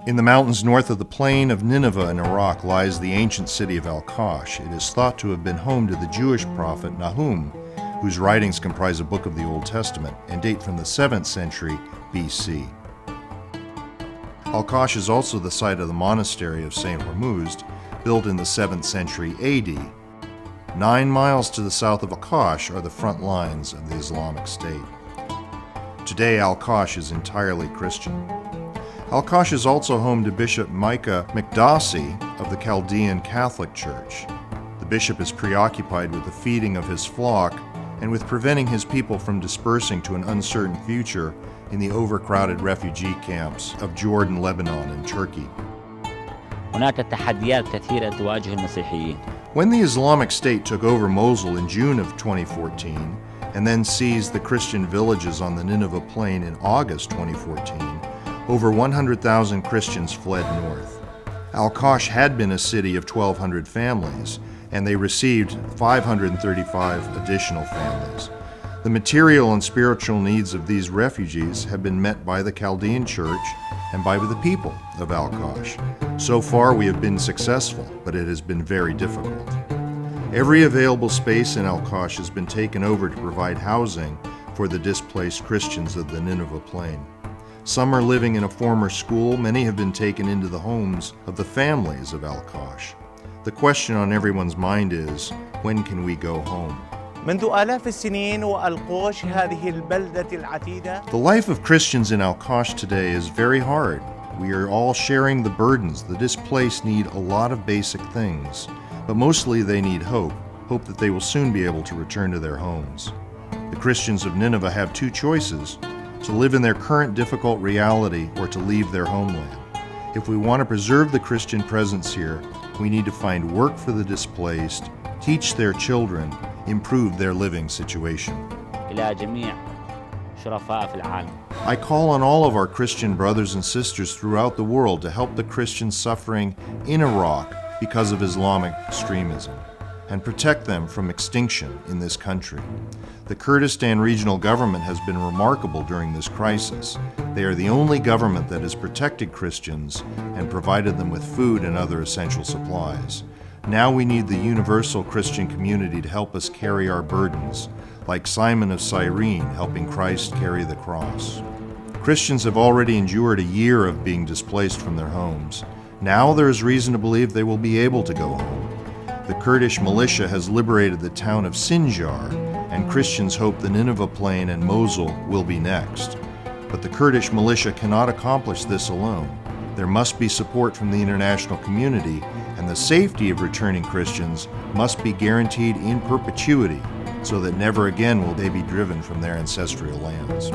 In the mountains north of the plain of Nineveh in Iraq lies the ancient city of Alqosh. It is thought to have been home to the Jewish prophet Nahum, whose writings comprise a book of the Old Testament and date from the 7th century BC. Alqosh is also the site of the Monastery of St. Hormizd, built in the 7th century AD. 9 miles to the south of Alqosh are the front lines of the Islamic State. Today, Alqosh is entirely Christian. Alqosh is also home to Bishop Micah Mikdasi of the Chaldean Catholic Church. The bishop is preoccupied with the feeding of his flock and with preventing his people from dispersing to an uncertain future in the overcrowded refugee camps of Jordan, Lebanon, and Turkey. هناك تحديات كثيرة تواجه المسيحيين. When the Islamic State took over Mosul in June of 2014 and then seized the Christian villages on the Nineveh Plain in August 2014, over 100,000 Christians fled north. Alqosh had been a city of 1,200 families, and they received 535 additional families. The material and spiritual needs of these refugees have been met by the Chaldean Church and by the people of Alqosh. So far we have been successful, but it has been very difficult. Every available space in Alqosh has been taken over to provide housing for the displaced Christians of the Nineveh Plain. Some are living in a former school, many have been taken into the homes of the families of Alqosh. The question on everyone's mind is, when can we go home? منذ آلاف السنين وألقوش هذه البلدة العتيدة. The life of Christians in Alqosh today is very hard. We are all sharing the burdens. The displaced need a lot of basic things, but mostly they need hope that they will soon be able to return to their homes. The Christians of Nineveh have two choices: to live in their current difficult reality or to leave their homeland. If we want to preserve the Christian presence here, we need to find work for the displaced, teach their children, improve their living situation. إلى جميع شرفاء في العالم. I call on all of our Christian brothers and sisters throughout the world to help the Christians suffering in Iraq because of Islamic extremism and protect them from extinction in this country. The Kurdistan regional government has been remarkable during this crisis. They are the only government that has protected Christians and provided them with food and other essential supplies. Now we need the universal Christian community to help us carry our burdens, like Simon of Cyrene helping Christ carry the cross. Christians have already endured a year of being displaced from their homes. Now there is reason to believe they will be able to go home. The Kurdish militia has liberated the town of Sinjar, and Christians hope the Nineveh Plain and Mosul will be next. But the Kurdish militia cannot accomplish this alone. There must be support from the international community, and the safety of returning Christians must be guaranteed in perpetuity so that never again will they be driven from their ancestral lands.